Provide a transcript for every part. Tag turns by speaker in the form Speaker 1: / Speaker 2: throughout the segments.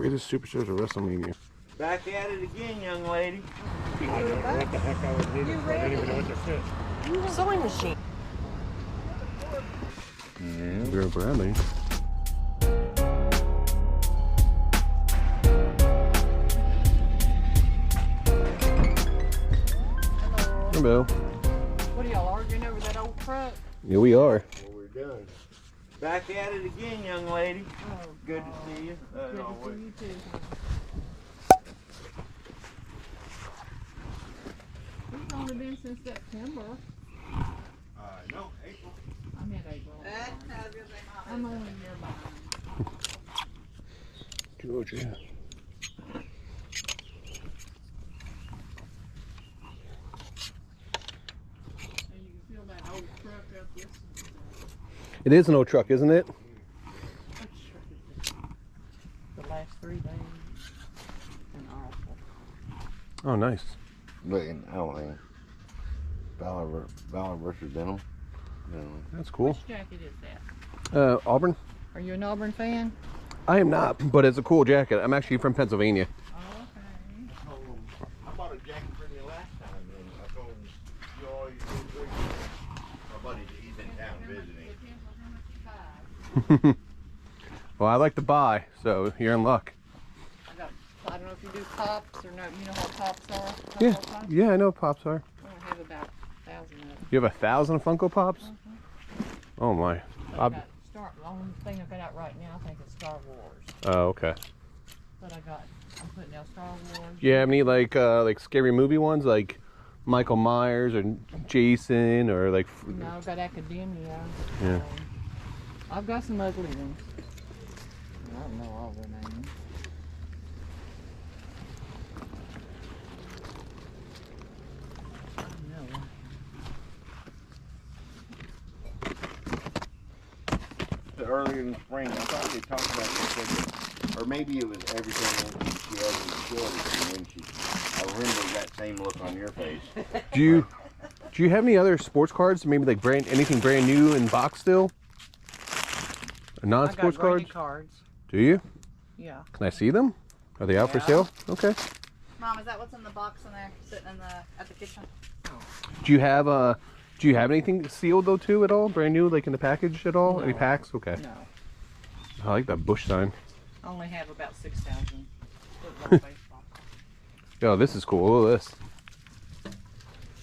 Speaker 1: Greatest superstars of WrestleMania.
Speaker 2: Back at it again, young lady.
Speaker 3: I don't know what the heck I was needing for. I didn't even know what to fit.
Speaker 4: Sewing machine.
Speaker 1: Vera Bradley. Hello.
Speaker 4: What are y'all arguing over that old truck?
Speaker 1: Yeah, we are.
Speaker 2: Well, we're done. Back at it again, young lady.
Speaker 4: Oh,
Speaker 2: Good to see you.
Speaker 4: Good to see you too. It's only been since September.
Speaker 2: No, April.
Speaker 4: I meant April. I'm only a year behind.
Speaker 1: Georgia.
Speaker 4: So you can feel that old truck up this.
Speaker 1: It is an old truck, isn't it?
Speaker 4: The last 3 days. And awful.
Speaker 1: Oh, nice.
Speaker 2: Look, I don't think. Valor versus Denham.
Speaker 1: That's cool.
Speaker 4: Which jacket is that?
Speaker 1: Auburn?
Speaker 4: Are you an Auburn fan?
Speaker 1: I am not, but it's a cool jacket. I'm actually from Pennsylvania.
Speaker 4: Oh, okay.
Speaker 2: I bought a jacket for you last time, and I told him you always do great. My buddy, he's in town visiting.
Speaker 4: Depends on how much you buy.
Speaker 1: Well, I like to buy, so you're in luck.
Speaker 4: I don't know if you do pops or not. You know what pops are?
Speaker 1: Yeah,
Speaker 4: Funko Pops?
Speaker 1: yeah, I know what Pops are.
Speaker 4: I have about 1,000 of them.
Speaker 1: You have 1,000 Funko Pops? Oh my.
Speaker 4: The only thing I've got out right now, I think, is Star Wars.
Speaker 1: Oh, okay.
Speaker 4: But I'm putting out Star Wars.
Speaker 1: You have any like scary movie ones, like Michael Myers or Jason, or like?
Speaker 4: No, I've got Academia.
Speaker 1: Yeah.
Speaker 4: I've got some ugly ones. I don't know all their names.
Speaker 2: Earlier in the spring, I thought they talked about this, or maybe it was everything she had in the facility, and when I remember that same look on your face.
Speaker 1: Do you have any other sports cards? Maybe like anything brand new in box still? Non-sports
Speaker 4: I got
Speaker 1: cards?
Speaker 4: cards.
Speaker 1: Do you?
Speaker 4: Yeah.
Speaker 1: Can I see them? Are they out for sale? Okay.
Speaker 5: Mom, is that what's in the box in there, sitting in at the kitchen?
Speaker 1: Do you have anything sealed though too at all? Brand new, like in the package at all?
Speaker 4: No.
Speaker 1: Any packs? Okay.
Speaker 4: No.
Speaker 1: I like that Bush sign.
Speaker 4: I only have about 6,000 football, baseball.
Speaker 1: Yo, this is cool. Look at this.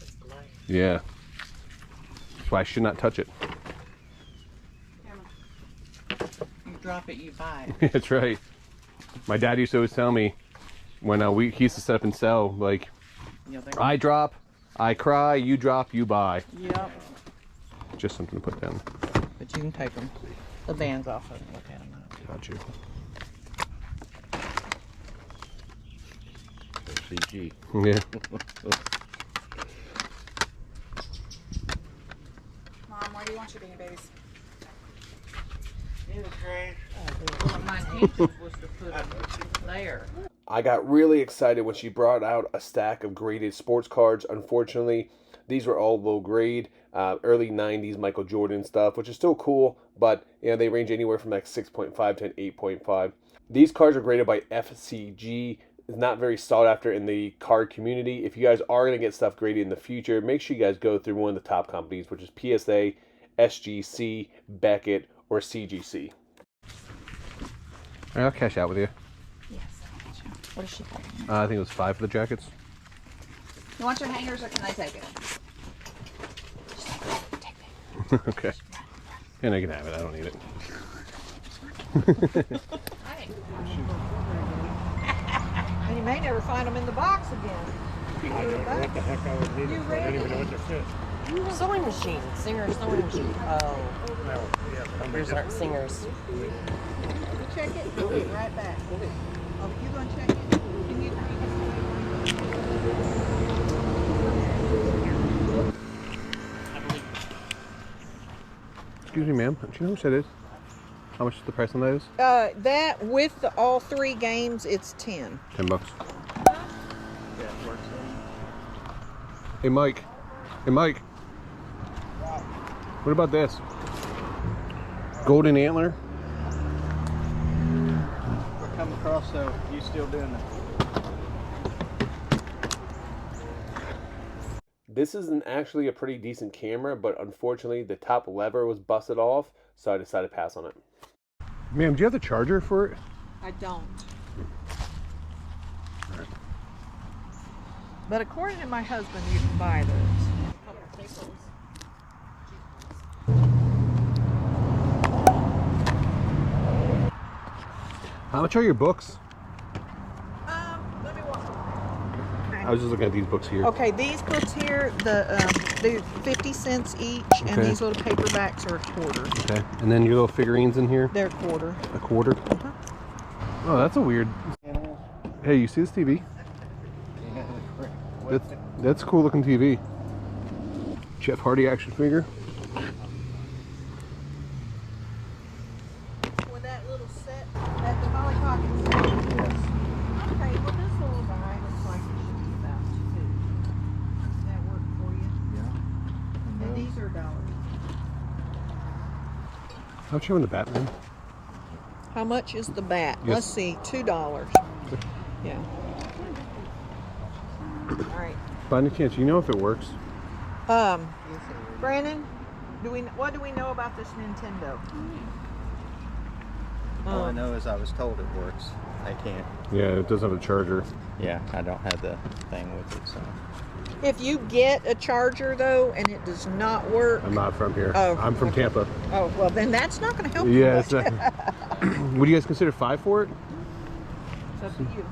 Speaker 4: It's glass.
Speaker 1: Yeah. That's why I should not touch it.
Speaker 4: You drop it, you buy it.
Speaker 1: That's right. My dad used to always tell me when he used to set up and sell, like,
Speaker 4: You know,
Speaker 1: I drop, I cry, you drop, you buy.
Speaker 4: Yep.
Speaker 1: Just something to put down.
Speaker 4: But you can take them, the bands off of them. Look at them.
Speaker 1: Got you.
Speaker 2: CG.
Speaker 1: Yeah.
Speaker 5: Mom, where do you want your beanie babies?
Speaker 2: In the trash.
Speaker 4: Well, my intention was to put them there.
Speaker 1: I got really excited when she brought out a stack of graded sports cards. Unfortunately, these were all low grade, early 90s Michael Jordan stuff, which is still cool, but you know, they range anywhere from like 6.5 to an 8.5. These cards are graded by FCG. It's not very sought after in the card community. If you guys are going to get stuff graded in the future, make sure you guys go through one of the top companies, which is PSA, SGC, Beckett, or CGC. I'll cash out with you.
Speaker 5: Yes, I got you. What is she paying?
Speaker 1: I think it was 5 for the jackets.
Speaker 5: You want your hangers or can I take it? Take it.
Speaker 1: Okay. And I can have it. I don't need it.
Speaker 4: And you may never find them in the box again.
Speaker 3: I don't know what the heck I was needing for. I didn't even know what to fit.
Speaker 4: Sewing machine. Singer sewing machine. Oh.
Speaker 3: No, yeah,
Speaker 4: Those aren't singers.
Speaker 6: You check it, we'll be right back. Oh, you gonna check it?
Speaker 1: Excuse me, ma'am. Do you know how much that is? How much the price on that is?
Speaker 6: That with all 3 games, it's 10.
Speaker 1: $10. Hey, Mike. Hey, Mike. What about this? Golden antler?
Speaker 7: come across, so you still doing it?
Speaker 1: This isn't actually a pretty decent camera, but unfortunately the top lever was busted off, so I decided to pass on it.
Speaker 8: Ma'am, do you have the charger for it?
Speaker 6: I don't. But according to my husband, you can buy those.
Speaker 8: How much are your books?
Speaker 6: Let me walk.
Speaker 8: I was just looking at these books here.
Speaker 6: Okay, these books here, they're 50 cents each, and
Speaker 8: Okay.
Speaker 6: these little paperbacks are a quarter.
Speaker 8: Okay. And then your little figurines in here?
Speaker 6: They're a quarter.
Speaker 8: A quarter?
Speaker 6: Uh-huh.
Speaker 8: Oh, that's a weird. Hey, you see this TV? That's a cool looking TV. Jeff Hardy action figure.
Speaker 6: With that little set, that the Molly Pocket set.
Speaker 8: Yes.
Speaker 6: Okay, well this little guy looks like it should be about $2. Does that work for you?
Speaker 8: Yeah.
Speaker 6: And these are $1.
Speaker 8: How much are you on the Batman?
Speaker 6: How much is the bat?
Speaker 8: Yes.
Speaker 6: Let's see, $2. Yeah. All right.
Speaker 8: By any chance, you know if it works?
Speaker 6: Brandon, what do we know about this Nintendo?
Speaker 7: All I know is I was told it works. I can't.
Speaker 8: Yeah, it doesn't have a charger.
Speaker 7: Yeah, I don't have the thing with it, so.
Speaker 6: If you get a charger though and it does not work,
Speaker 8: I'm not from here.
Speaker 6: Oh,
Speaker 8: I'm from
Speaker 6: okay.
Speaker 8: Tampa.
Speaker 6: Oh well, then that's not going to help
Speaker 8: Yeah,
Speaker 6: you much.
Speaker 8: would you guys consider $5 for it?
Speaker 6: It's up to you.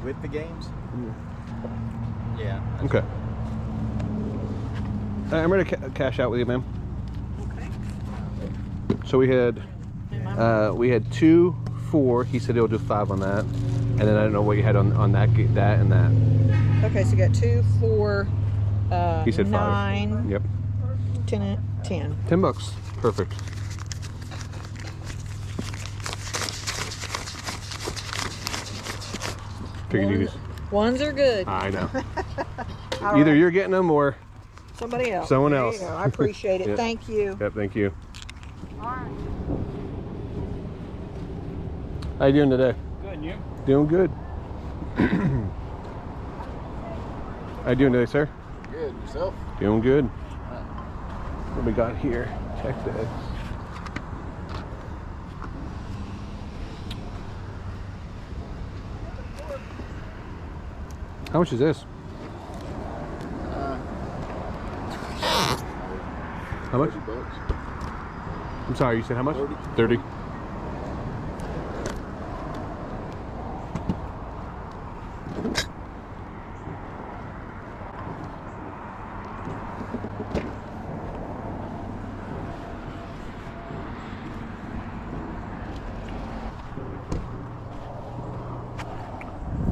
Speaker 7: With the games? Yeah.
Speaker 8: Okay. I'm ready to cash out with you, ma'am.
Speaker 6: Okay.
Speaker 8: So we had 2, 4. He said he'll do 5 on that, and then I don't know what you had on that and that.
Speaker 6: Okay, so you got 2, 4,
Speaker 8: He said 5.
Speaker 6: 9,
Speaker 8: Yep.
Speaker 6: 10.
Speaker 8: $10. Perfect. Figured you just-
Speaker 6: Ones are good.
Speaker 8: I know.
Speaker 6: All
Speaker 8: Either
Speaker 6: right.
Speaker 8: you're getting them or
Speaker 6: Somebody else.
Speaker 8: someone
Speaker 6: There you
Speaker 8: else.
Speaker 6: go. I appreciate it.
Speaker 8: Yep.
Speaker 6: Thank you.
Speaker 8: Yep, thank you.
Speaker 6: All right.
Speaker 8: How you doing today?
Speaker 3: Good, and you?
Speaker 8: Doing good. How you doing today, sir?
Speaker 2: Good. Yourself?
Speaker 8: Doing good. What we got here? Check this. How much is this? How much?
Speaker 2: $30.
Speaker 8: I'm sorry, you said how much? 30.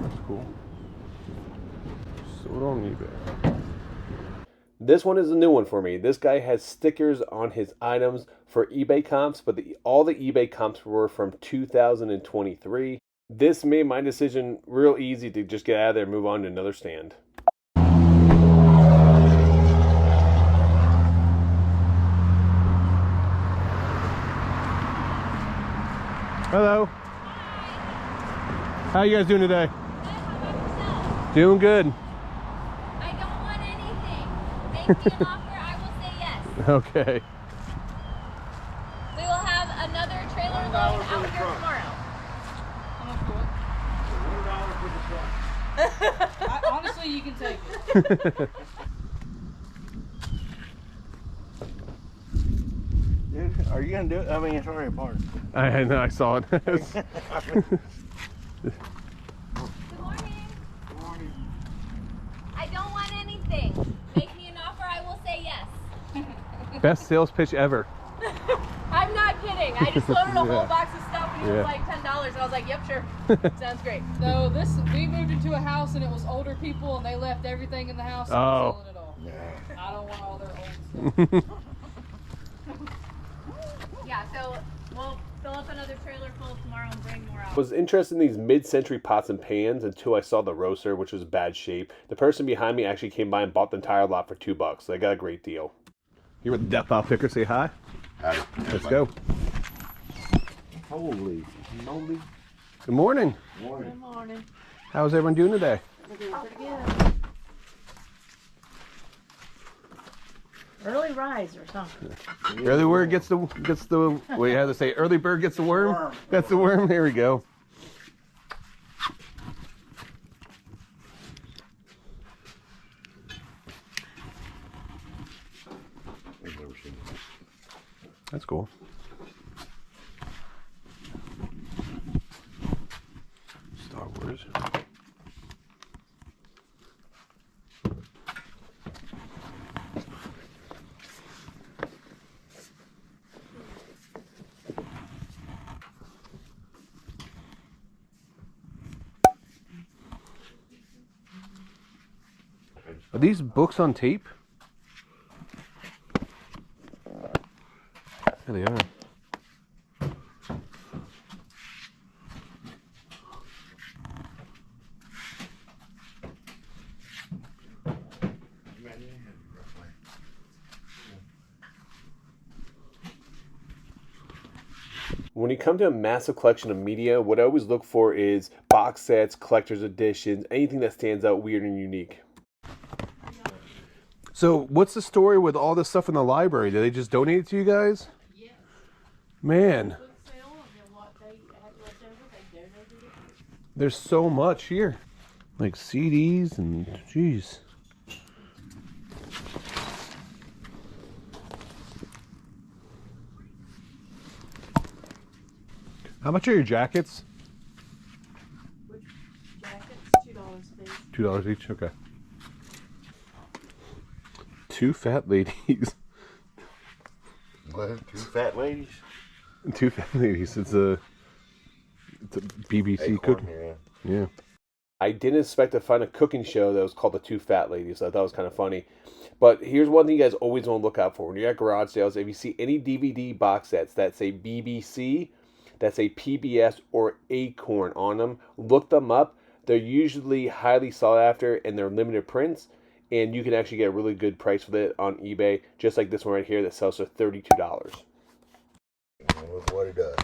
Speaker 8: That's cool. Sold on eBay.
Speaker 1: This one is a new one for me. This guy has stickers on his items for eBay comps, but all the eBay comps were from 2023. This made my decision real easy to just get out of there and move on to another stand.
Speaker 8: Hello. How you guys doing today? Doing good.
Speaker 9: I don't want anything. Make me an offer, I will say yes.
Speaker 8: Okay.
Speaker 9: We will have another trailer load out here tomorrow.
Speaker 5: Honestly, you can take it.
Speaker 2: Dude, are you gonna do it? I mean, it's already apart.
Speaker 8: I know, I saw it.
Speaker 9: Good morning.
Speaker 2: Good morning.
Speaker 9: I don't want anything. Make me an offer, I will say yes.
Speaker 8: Best sales pitch ever.
Speaker 9: I'm not kidding. I just loaded a
Speaker 8: Yeah.
Speaker 9: whole box of stuff and it
Speaker 8: Yeah.
Speaker 9: was like $10 and I was like, yep, sure. Sounds great.
Speaker 5: So we moved into a house and it was older people and they left everything in the house. And
Speaker 8: Oh.
Speaker 5: I'm selling it all. I don't want all their old stuff.
Speaker 9: Yeah, so we'll fill up another trailer full tomorrow and bring more out.
Speaker 1: I was interested in these mid-century pots and pans until I saw the roaster, which was bad shape. The person behind me actually came by and bought the entire lot for $2, so I got a great deal.
Speaker 8: Here with the Death Pile Picker, say hi.
Speaker 2: Howdy.
Speaker 8: Let's go.
Speaker 2: Holy moly.
Speaker 8: Good morning.
Speaker 6: Good morning.
Speaker 8: How's everyone doing today?
Speaker 6: We're doing pretty good. Early risers, huh?
Speaker 8: Early bird gets the what you have to say, early bird gets the worm? That's the worm. Here we go. That's cool. Star Wars. Are these books on tape? Yeah, they are.
Speaker 1: When you come to a massive collection of media, what I always look for is box sets, collector's editions, anything that stands out weird and unique.
Speaker 8: So, what's the story with all this stuff in the library? Did they just donate it to you guys?
Speaker 6: Yes.
Speaker 8: Man,
Speaker 6: Book sale, and then what they had left over, they donated it.
Speaker 8: there's so much here. Like CDs and jeez. How much are your jackets?
Speaker 6: Which jackets? $2 each.
Speaker 8: $2 each? Okay. Two fat ladies.
Speaker 2: What? 2 fat ladies?
Speaker 8: Two fat ladies. It's a BBC
Speaker 2: Acorn,
Speaker 8: cooking.
Speaker 2: yeah.
Speaker 8: Yeah.
Speaker 1: I didn't expect to find a cooking show that was called The Two Fat Ladies. So I thought it was kind of funny. But here's one thing you guys always want to look out for. When you're at garage sales, if you see any DVD box sets that say BBC, that say PBS, or Acorn on them, look them up. They're usually highly sought after and they're limited prints. And you can actually get a really good price for it on eBay. Just like this one right here that sells for $32.
Speaker 2: With what it does.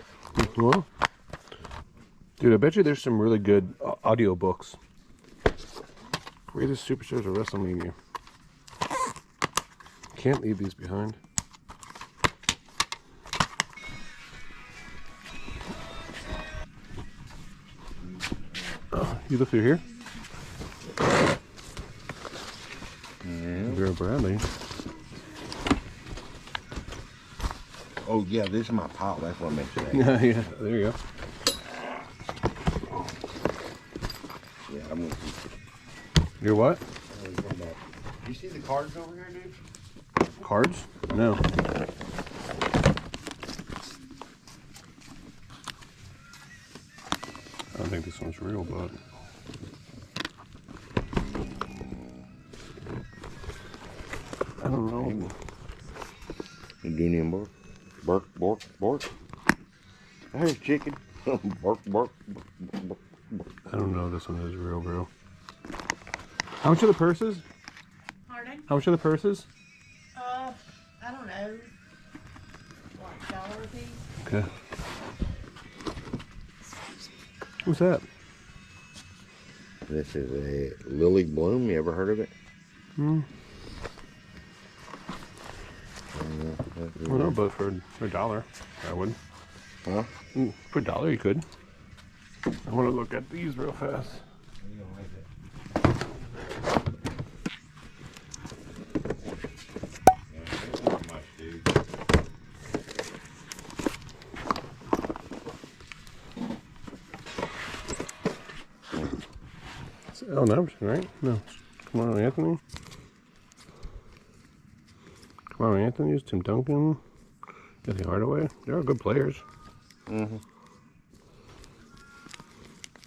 Speaker 8: Well, dude, I bet you there's some really good audio books. Greatest Superstars of WrestleMania. Can't leave these behind. You look through here? Vera Bradley.
Speaker 2: Oh, yeah, this is my pile. That's what I meant today.
Speaker 8: Yeah, there you go.
Speaker 2: Yeah, I'm going to
Speaker 8: You're what?
Speaker 2: You see the cards over here, dude?
Speaker 8: Cards? No. I don't think this one's real, but... I don't know.
Speaker 2: You doing him bark? Bark, bark, bark. There's chicken. Bark, bark, bark, bark, bark.
Speaker 8: I don't know if this one is real. How much are the purses?
Speaker 6: Pardon?
Speaker 8: How much are the purses?
Speaker 6: I don't know. What, $1 a piece?
Speaker 8: Okay. Who's that?
Speaker 2: This is a Lily Bloom. You ever heard of it?
Speaker 8: Well, no, but for $1, I would.
Speaker 2: Huh?
Speaker 8: For $1, you could. I want to look at these real fast. It's Al Iverson, right? No. Come on, Anthony. Come on, Anthony's, Tim Duncan, Jesse Hardaway. They're all good players.
Speaker 2: Mm-hmm.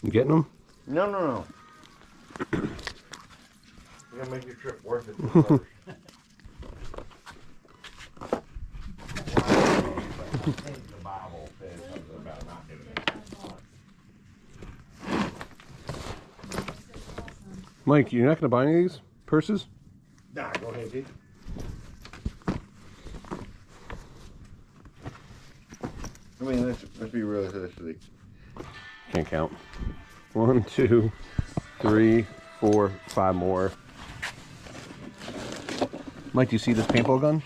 Speaker 8: You getting them?
Speaker 2: No. You gotta make your trip worth it first. The Bible says something about not doing it.
Speaker 8: Mike, you're not going to buy any of these purses?
Speaker 2: Nah, go ahead, dude. I mean, let's be realistic.
Speaker 8: Can't count. 1, 2, 3, 4, 5 more. Mike, do you see this paintball gun?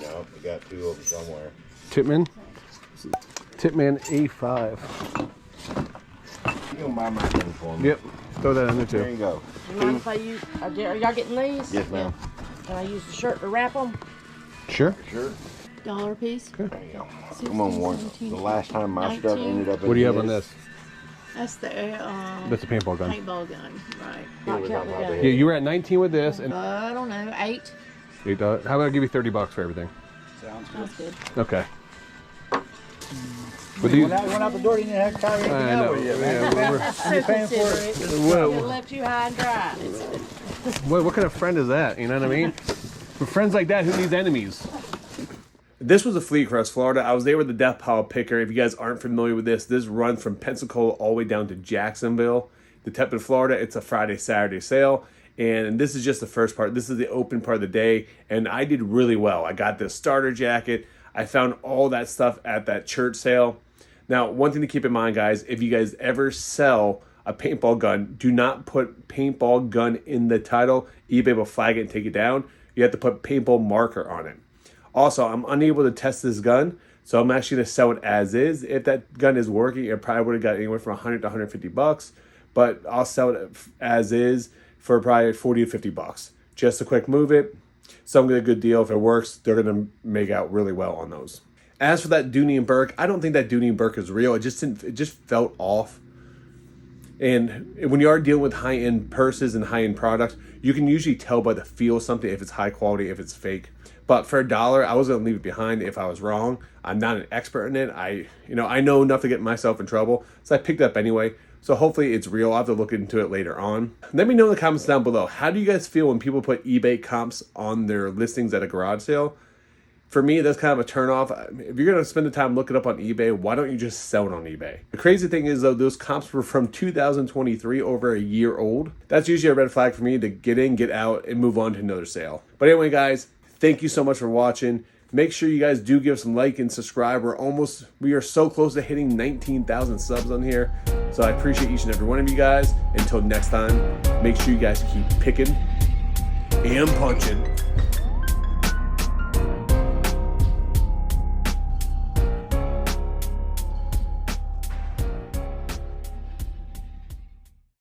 Speaker 2: No, we got 2 of them somewhere.
Speaker 8: Tipman? Tipman A5.
Speaker 2: You can buy my thing for me.
Speaker 8: Yep. Throw that in there
Speaker 2: There
Speaker 8: too.
Speaker 2: you go.
Speaker 6: You mind if I use, are y'all getting these?
Speaker 2: Yes, ma'am.
Speaker 6: Can I use the shirt to wrap them?
Speaker 8: Sure.
Speaker 2: Sure.
Speaker 6: $1 a piece?
Speaker 2: There you go. Come on, Warren. The last time my stuff
Speaker 6: 19.
Speaker 2: ended up in
Speaker 8: What do you have on
Speaker 2: his.
Speaker 8: this?
Speaker 6: That's the
Speaker 8: That's a paintball gun.
Speaker 6: paintball gun, right.
Speaker 2: Yeah,
Speaker 6: Not
Speaker 2: we
Speaker 6: counting
Speaker 2: got
Speaker 6: the
Speaker 2: my
Speaker 6: gun.
Speaker 8: Yeah, you were at 19 with this, and
Speaker 6: I don't know, 8?
Speaker 8: how about I give you $30 for everything?
Speaker 6: Sounds good.
Speaker 8: Okay. But these,
Speaker 3: Went out the door, you didn't have to carry anything
Speaker 8: I
Speaker 3: out
Speaker 8: know.
Speaker 3: with you,
Speaker 8: Yeah,
Speaker 3: man.
Speaker 6: So
Speaker 3: You're paying for it.
Speaker 6: considerate.
Speaker 8: Well-
Speaker 6: It left you high and dry.
Speaker 8: what kind of friend is that? You know what I mean? For friends like that, who needs enemies? This was a fleet across Florida. I was there with the Death Pile Picker. If you guys aren't familiar with this runs from Pensacola all the way down to Jacksonville, the Tepid, Florida. It's a Friday, Saturday sale. And this is just the first part. This is the open part of the day. And I did really well. I got this starter jacket. I found all that stuff at that church sale. Now, one thing to keep in mind, guys, if you guys ever sell a paintball gun, do not put paintball gun in the title. eBay will flag it and take it down. You have to put paintball marker on it. Also, I'm unable to test this gun, so I'm actually going to sell it as is. If that gun is working, it probably would have got anywhere from 100 to 150 bucks, but I'll sell it as is for probably 40 to 50 bucks. Just a quick move it. Some get a good deal. If it works, they're going to make out really well on those. As for that Dooney and Burke, I don't think that Dooney and Burke is real. It just felt off. And when you are dealing with high-end purses and high-end products, you can usually tell by the feel of something if it's high quality, if it's fake. But for $1, I was gonna leave it behind if I was wrong. I'm not an expert in it. I know enough to get myself in trouble, so I picked it up anyway. So hopefully it's real. I'll have to look into it later on. Let me know in the comments down below. How do you guys feel when people put eBay comps on their listings at a garage sale? For me, that's kind of a turnoff. If you're gonna spend the time looking up on eBay, why don't you just sell it on eBay? The crazy thing is though, those comps were from 2023, over a year old. That's usually a red flag for me to get in, get out, and move on to another sale. But anyway, guys, thank you so much for watching. Make sure you guys do give some like and subscribe. We are so close to hitting 19,000 subs on here. So I appreciate each and every one of you guys. Until next time, make sure you guys keep picking and punching.